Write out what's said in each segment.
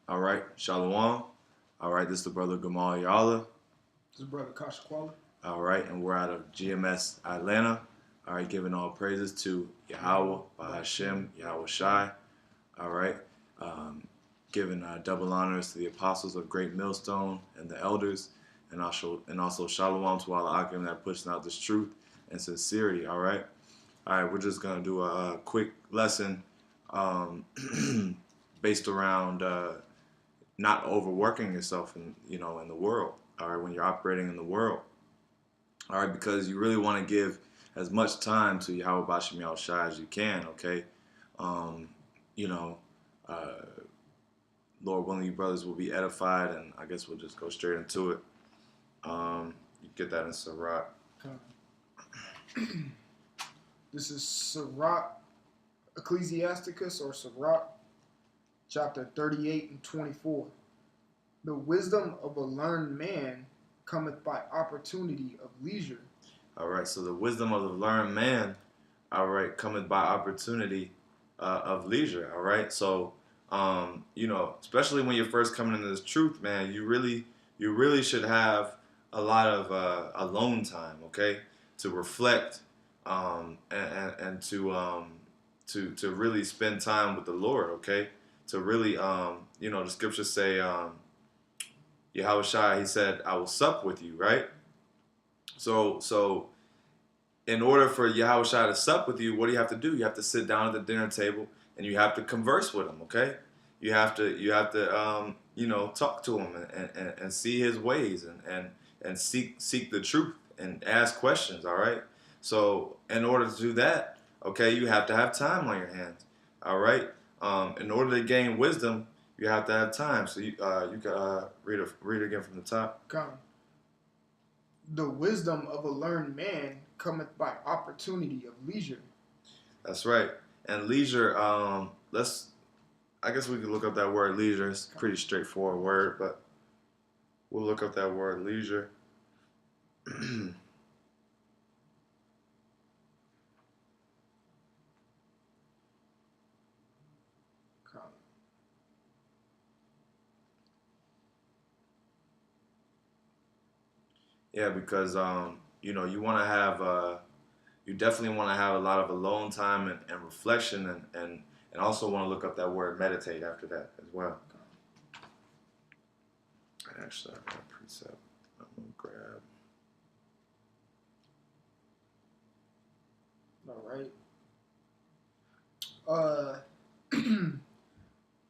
All right, Shalom. All right, this is the brother Gamal Yala. This is brother Kasha Quali. All right, and we're out of GMS Atlanta. All right, giving all praises to Yahweh, Bahashem, Yahweh Shai. All right, um, giving double honors to the apostles of Great Millstone and the elders, and also Shalom to all the Akim that pushing out this truth and sincerity. All right, we're just gonna do a quick lesson um, based around not overworking yourself in the world. All right, when you're operating in the world. All right, because you really want to give as much time to Yahweh Bashem Yahweh Shai as you can. Okay, um, you know, uh, Lord willing, you brothers will be edified, and I guess we'll just go straight into it. You get that in Sirach. This is Sirach Ecclesiasticus or Sirach, chapter 38 and 24. The wisdom of a learned man cometh by opportunity of leisure. All right, so the wisdom of the learned man, all right, cometh by opportunity of leisure. All right, so especially when you're first coming into this truth, man, you really should have a lot of alone time, okay, to reflect and to really spend time with the Lord, okay, to really the scriptures say Yahweh Shai, he said, I will sup with you, right? So in order for Yahweh Shai to sup with you, what do you have to do? You have to sit down at the dinner table and you have to converse with him, okay? You have to talk to him and see his ways and seek the truth and ask questions, all right? So in order to do that, okay, you have to have time on your hands, all right? In order to gain wisdom, you have to have time. So you can read again from the top. Come. The wisdom of a learned man cometh by opportunity of leisure. That's right. And leisure, I guess we could look up that word leisure. It's a pretty straightforward word, but we'll look up that word leisure. Come. Yeah, because you definitely want to have a lot of alone time and reflection and also want to look up that word meditate after that as well. Actually, I got a precept. I'm gonna grab. All right.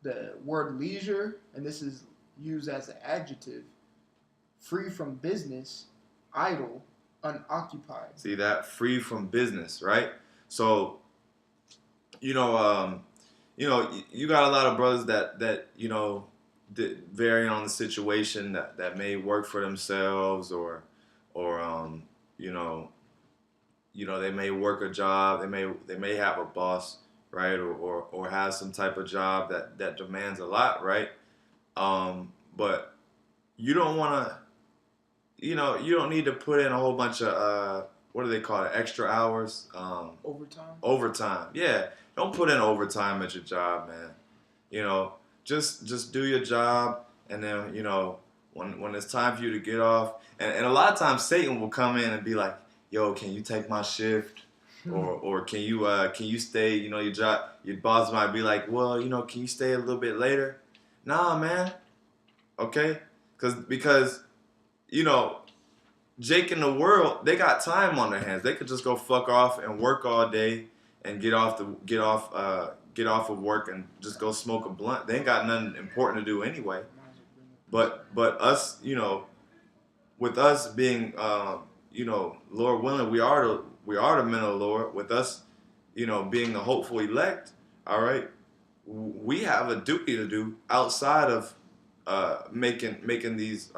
The word leisure, and this is used as an adjective, free from business, idle, unoccupied. See that? Free from business, right? So, you got a lot of brothers that varying on the situation that may work for themselves or they may work a job, they may have a boss, right, or have some type of job that demands a lot, right? But you don't want to, you don't need to put in a whole bunch of what do they call it, extra hours, Overtime. overtime. Yeah, don't put in overtime at your job, man. Just do your job, and then when it's time for you to get off, and a lot of times Satan will come in and be like, yo, can you take my shift? Or can you stay? Your boss might be like, well, can you stay a little bit later? Nah, man. Okay, because Jake in the world, they got time on their hands. They could just go fuck off and work all day and get off of work and just go smoke a blunt. They ain't got nothing important to do anyway. But us, with us being Lord willing, we are the men of the Lord. With us, being the hopeful elect, all right, we have a duty to do outside of making these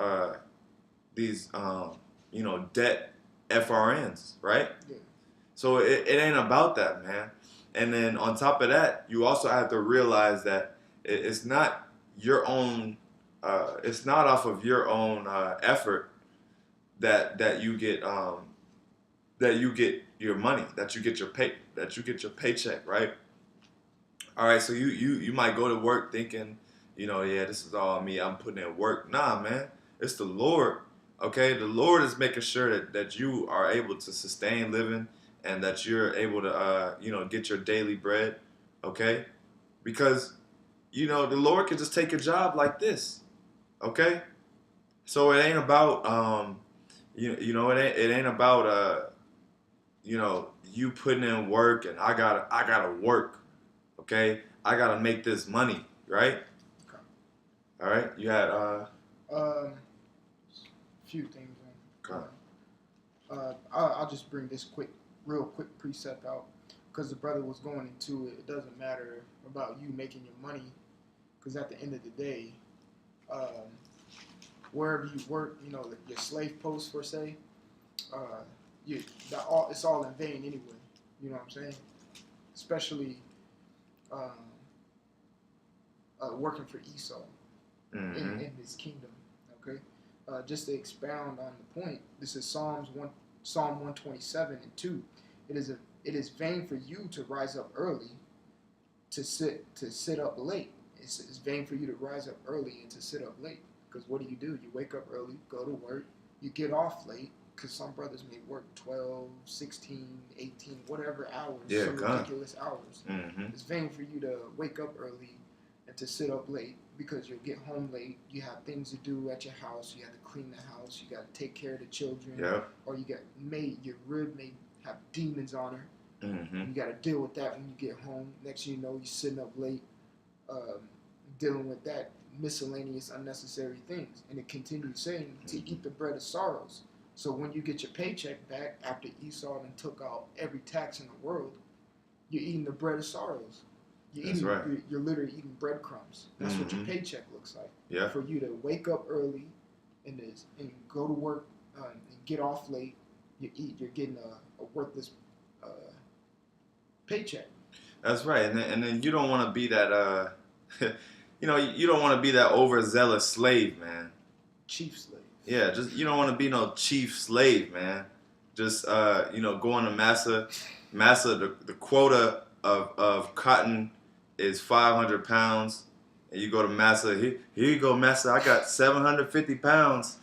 debt FRNs, right? Yeah. So it ain't about that, man. And then on top of that, you also have to realize that it's not your own. It's not off of your own effort that you get your money, that you get your paycheck, right? All right, so you might go to work thinking, yeah, this is all me. I'm putting in work. Nah, man, it's the Lord. Okay, the Lord is making sure that you are able to sustain living and that you're able to, get your daily bread. Okay, because the Lord can just take a job like this. Okay, so it ain't about it ain't about you putting in work and I gotta work. Okay, I gotta make this money, right? Okay. All right, you had Few things. okay. I'll just bring this real quick precept out because the brother was going into it. It doesn't matter about you making your money because at the end of the day, um, wherever you work, like your slave post per se, uh, it's all in vain anyway. You know what I'm saying? Especially um, working for Esau in his kingdom. Okay, just to expound on the point, this is Psalm 127:2. It is vain for you to rise up early to sit up late. It's vain for you to rise up early and to sit up late. Because what do? You wake up early, go to work, you get off late, because some brothers may work 12, 16, 18, whatever hours, Yeah, some God. ridiculous hours. Mm-hmm. It's vain for you to wake up early and to sit up late because you'll get home late, you have things to do at your house, you have to clean the house, you got to take care of the children, Yeah. or your rib may have demons on her. Mm-hmm. You got to deal with that when you get home. Next thing you know, you're sitting up late, dealing with that miscellaneous, unnecessary things. And it continues saying to eat the bread of sorrows. So when you get your paycheck back after Esau and took out every tax in the world, you're eating the bread of sorrows. That's right. You're literally eating breadcrumbs. That's what your paycheck looks like. Yeah. For you to wake up early and go to work and get off late, you're getting a worthless paycheck. That's right. And then you don't want to be that you don't want to be that overzealous slave, man. Chief slave. Yeah, just you don't want to be no chief slave, man. Just going to Massa, the quota of cotton is 500 pounds, and you go to Massa. Here you go, Massa. I got 750 pounds.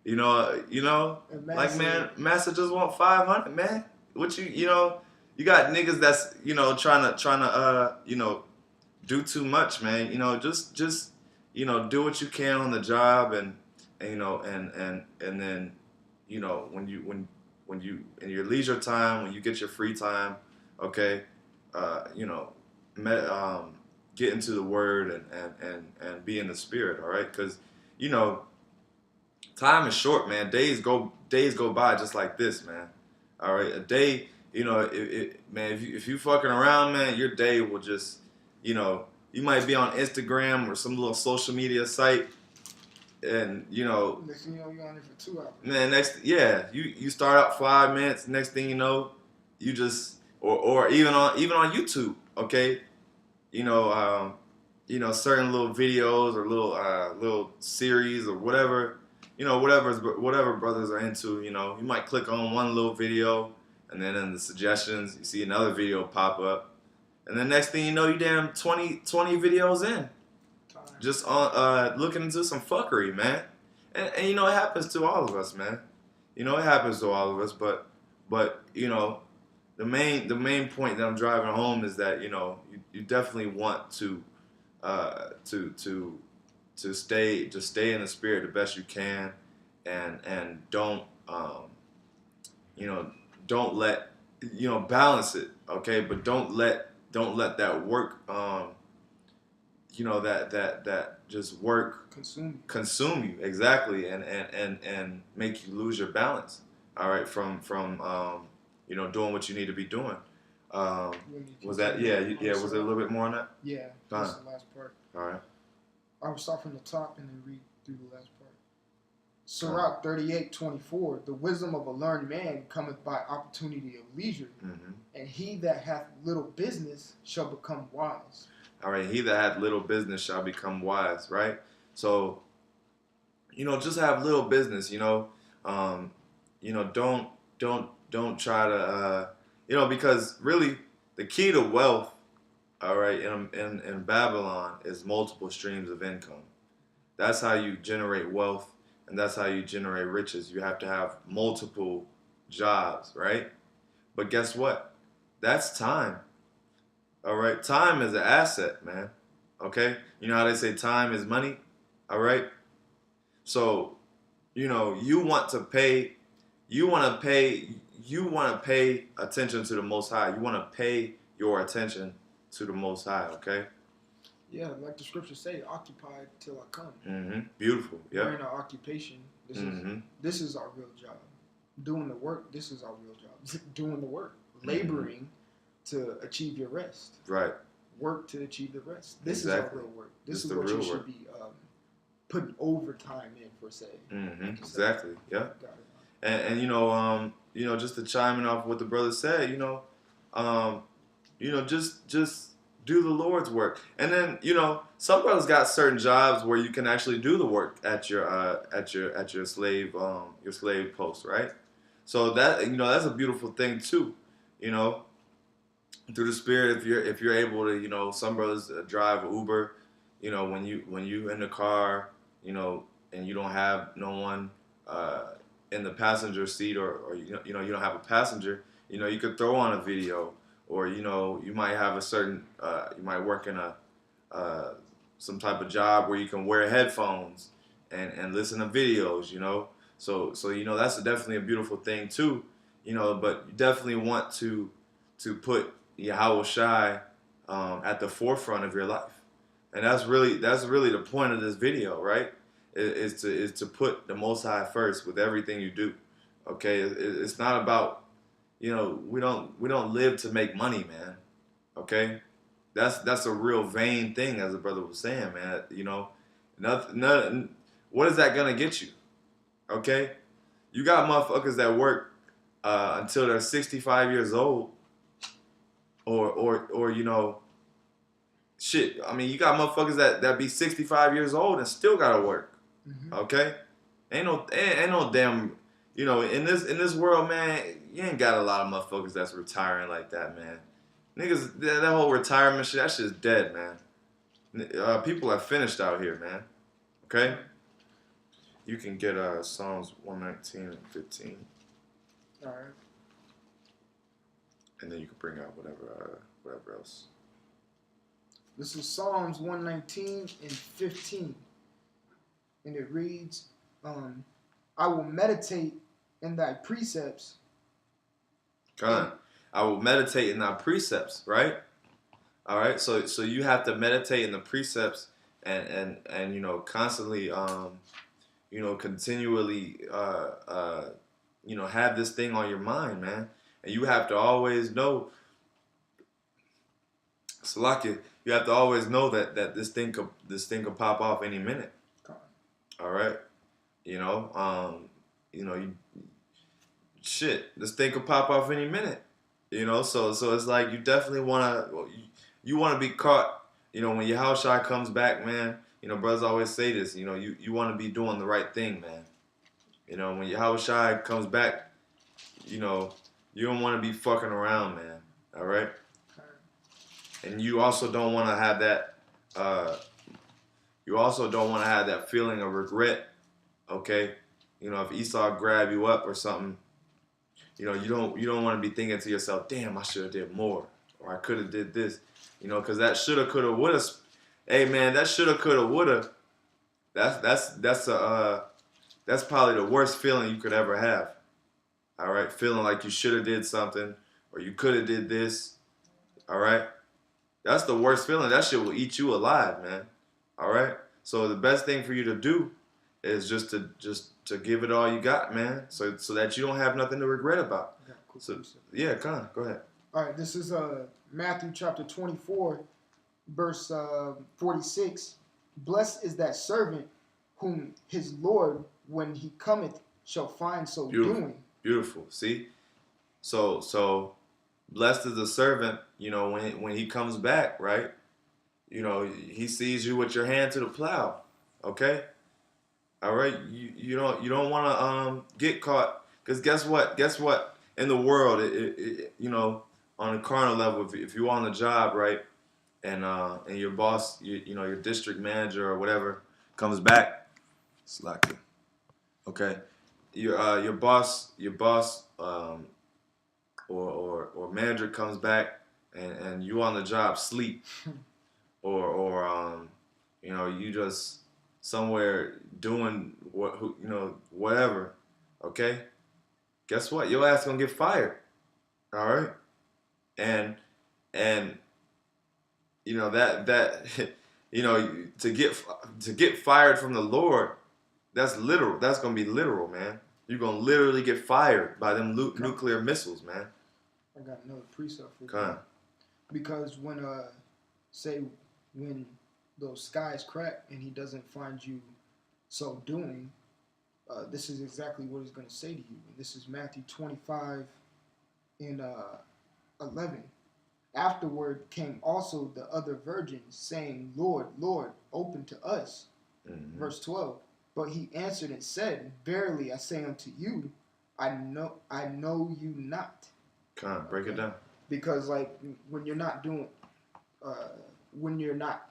Like man, Massa just want 500, man. What you got niggas that's trying to do too much, man. Just do what you can on the job and then when you in your leisure time, when you get your free time, okay, get into the word and be in the spirit, all right? Because time is short, man. Days go by just like this, man. All right, a day, man. If you fucking around, man, your day will just, you might be on Instagram or some little social media site, and next thing you know, you're on it for 2 hours. Man, you start out 5 minutes. Next thing you know, you just or even on YouTube, okay, certain little videos or little series or whatever, whatever brothers are into. You might click on one little video, and then in the suggestions you see another video pop up, and then next thing you know, you damn 20 videos in. Just on looking into some fuckery, man, and it happens to all of us, man. It happens to all of us, but the main point that I'm driving home is that you definitely want to stay in the spirit the best you can, and don't let balance it, okay, but don't let that work that just work consume you exactly and make you lose your balance, all right, from doing what you need to be doing. Was that was there a little bit more on that? Yeah, that's the last part. All right, I will start from the top and then read through the last part. Sirach 38:24. The wisdom of a learned man cometh by opportunity of leisure, and he that hath little business shall become wise. All right, he that hath little business shall become wise, right? So, just have little business, don't try to, because really the key to wealth All right, in Babylon is multiple streams of income. That's how you generate wealth, and that's how you generate riches. You have to have multiple jobs, right? But guess what? That's time. All right, time is an asset, man. Okay, you know how they say time is money. All right, so you want to pay, you want to pay, you want to pay attention to the Most High. You want to pay your attention to the Most High. Okay. Yeah, like the scriptures say, occupied till I come. Beautiful. Yeah. We're in our occupation. This is our real job. Doing the work. This is our real job. Doing the work. Laboring to achieve your rest. Right. Work to achieve the rest. This is our real work. This is what you should be putting overtime in, for say. Exactly. Yeah. And just to chime in off what the brother said, just do the Lord's work. And then, some brothers got certain jobs where you can actually do the work at your slave post, right? So that that's a beautiful thing too, through the Spirit. If you're able to, some brothers drive Uber, when you in the car, and you don't have no one in the passenger seat, or you don't have a passenger, you could throw on a video. Or you might have a certain you might work in a some type of job where you can wear headphones and listen to videos, so that's definitely a beautiful thing too, but you definitely want to put Yahweh Shai at the forefront of your life, and that's really the point of this video, right? Is to put the Most High first with everything you do. Okay, it's not about we don't live to make money, man. Okay, that's a real vain thing, as the brother was saying, man. Nothing. What is that gonna get you? Okay, you got motherfuckers that work until they're 65 years old, or shit. I mean, you got motherfuckers that be 65 years old and still gotta work. Okay, ain't no damn. In this world, man, you ain't got a lot of motherfuckers that's retiring like that, man. Niggas, that whole retirement shit, that shit's dead, man. People are finished out here, man. Okay? You can get Psalms 119 and 15. All right. And then you can bring out whatever else. This is Psalms 119 and 15. And it reads, I will meditate in thy precepts. I will meditate in thy precepts, right? All right. So you have to meditate in the precepts and constantly continually have this thing on your mind, man. And you have to always know, Salakia, you have to always know that this thing could pop off any minute. All right. This thing could pop off any minute, so it's like you definitely want to be caught, when your house shot comes back, man. Brothers always say this, you want to be doing the right thing, man. When your house shot comes back, you don't want to be fucking around, man. All right. And you also don't want to have that feeling of regret, okay? If Esau grab you up or something, you don't want to be thinking to yourself, damn, I should have did more, or I could have did this, because that shoulda, coulda, woulda. Hey, man, that shoulda, coulda, woulda. That's probably the worst feeling you could ever have. All right, feeling like you shoulda did something, or you coulda did this. All right, that's the worst feeling. That shit will eat you alive, man. All right. So the best thing for you to do is just to give it all you got, man. So that you don't have nothing to regret about. So yeah, go ahead. All right, this is Matthew chapter 24, verse 46. Blessed is that servant whom his Lord, when he cometh, shall find so doing. Beautiful. See, so blessed is the servant. When he comes back, right? He sees you with your hand to the plow. Okay. All right. You don't want to get caught, because guess what? In the world, on a carnal level, if you're on the job, right, and your boss, you know, your district manager or whatever comes back, slack it. Okay, your boss or manager comes back and you on the job sleep or you know, you just somewhere doing whatever. Okay, guess what? Your ass gonna get fired. All right, and and you know that you know, to get fired from the Lord, that's literal. That's gonna be literal, man. You're gonna literally get fired by them nuclear missiles, man. I got another precept for Come you. on. Because when say when those skies crack and he doesn't find you so doing, this is exactly what he's going to say to you. And this is Matthew 25 and 11. Afterward came also the other virgins, saying, Lord, Lord, open to us. Mm-hmm. Verse 12. But he answered and said, Verily I say unto you, I know you not. Come on, break it down. Because like when you're not doing, when you're not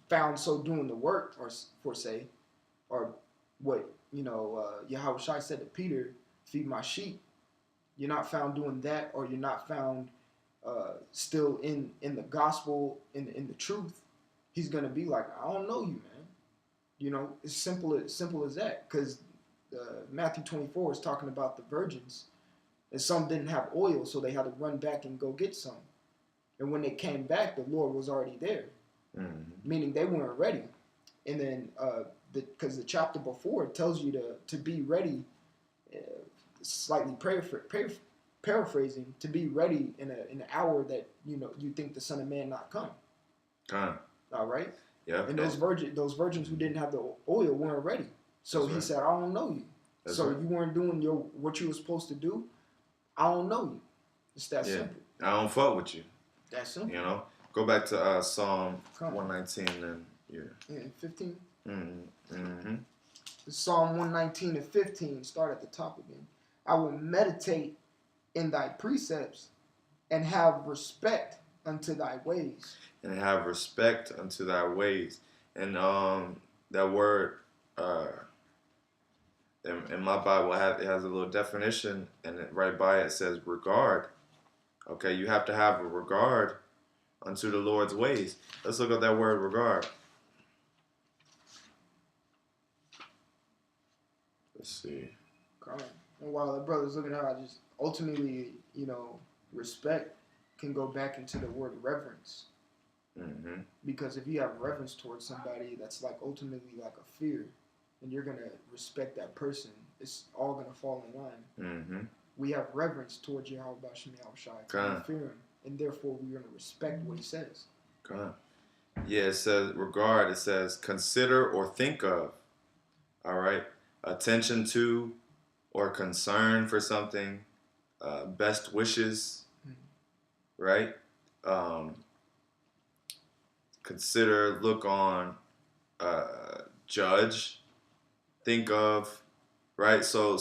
found so doing the work, or for say, or what Yahweh Shai said to Peter, feed my sheep. You're not found doing that, or you're not found still in the gospel, in the truth. He's gonna be like, I don't know you, man. You know, it's simple as that. Because Matthew 24 is talking about the virgins, and some didn't have oil, so they had to run back and go get some. And when they came back, the Lord was already there, meaning they weren't ready. And then, because the chapter before tells you to be ready, slightly paraphrasing, to be ready in an hour that you think the Son of Man not come. All right. Yeah. And those virgins who didn't have the oil weren't ready. So he said, I don't know you. So you weren't doing what you were supposed to do. I don't know you. It's that simple. I don't fuck with you. That's simple. You know, go back to Psalm 119 and yeah, 15. Mm-hmm. Psalm 119 and 15. Start at the top again. I will meditate in thy precepts and have respect unto thy ways. And have respect unto thy ways. And that word in my Bible it has a little definition, and right by it says regard. Okay, you have to have a regard unto the Lord's ways. Let's look at that word regard. Let's see. And while the brother's looking at it, I just ultimately, respect can go back into the word reverence. Mm-hmm. Because if you have reverence towards somebody, that's like ultimately like a fear, and you're gonna respect that person. It's all gonna fall in line. Mm-hmm. We have reverence towards Yahweh Bashim Yahushai. We fear him, and therefore we're gonna respect what he says. Yeah, it says regard. It says consider or think of. All right, attention to or concern for something. Best wishes. Mm-hmm. Right. Consider, look on, judge, think of, right? So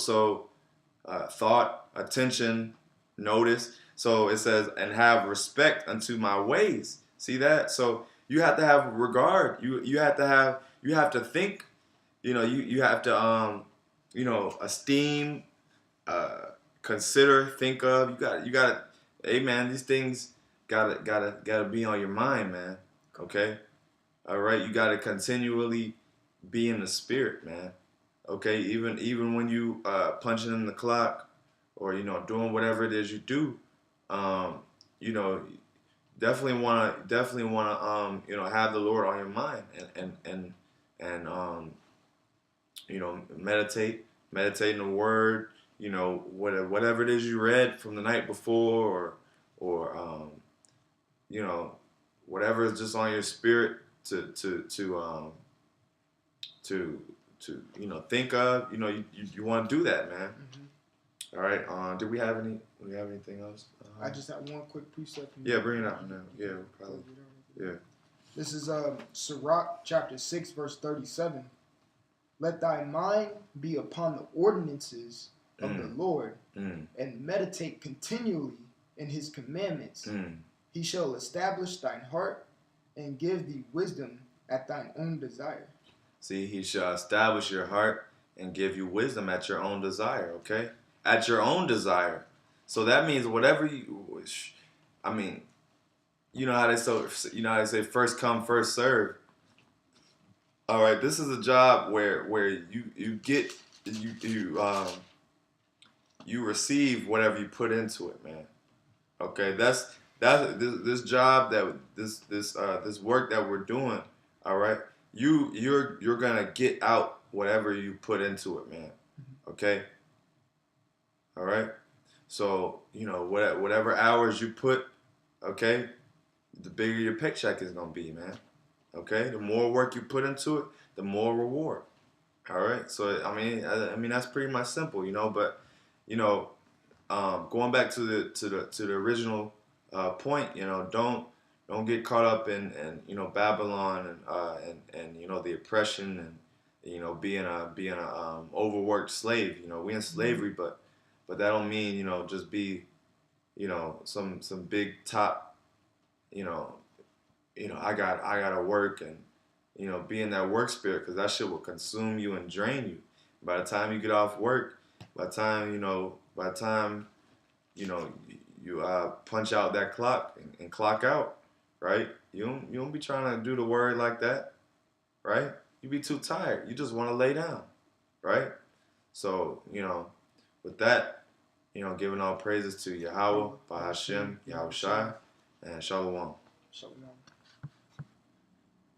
thought, attention, notice. So it says, and have respect unto my ways. See that? So you have to have regard. You have to think. You have to esteem, consider, think of. You got. Hey man, these things gotta be on your mind, man. Okay, all right. You got to continually be in the spirit, man. Okay, even when you punching in the clock, or doing whatever it is you do, definitely want to have the Lord on your mind and meditate in the Word. Whatever it is you read from the night before, or whatever is just on your spirit to think of. You want to do that, man. Mm-hmm. All right. Do we have anything else? I just have one quick precept. Yeah, bring it out now. Yeah, probably. Yeah. This is Sirach chapter 6 verse 37. Let thy mind be upon the ordinances of the Lord, and meditate continually in his commandments. He shall establish thine heart and give thee wisdom at thine own desire. See, he shall establish your heart and give you wisdom at your own desire, okay? At your own desire. So that means whatever you wish. I mean, you know how they say first come, first serve. All right, this is a job where you get you receive whatever you put into it, man. Okay, that's this job that this work that we're doing. All right, you're gonna get out whatever you put into it, man. Okay, all right. So whatever hours you put, okay, the bigger your paycheck is gonna be, man. Okay, the more work you put into it, the more reward. All right. So I mean that's pretty much simple, But you know, going back to the original point, don't get caught up in Babylon and the oppression and being a overworked slave. We in slavery, but that don't mean just be some big top you know I gotta work and be in that work spirit because that shit will consume you and drain you. By the time you get off work, by the time you know you punch out that clock and clock out, right? You don't be trying to do the word like that, right? You be too tired. You just want to lay down, right? So with that, giving all praises to Yahweh, Bahashem, Yahweh Shai, and Shalom. Shalom.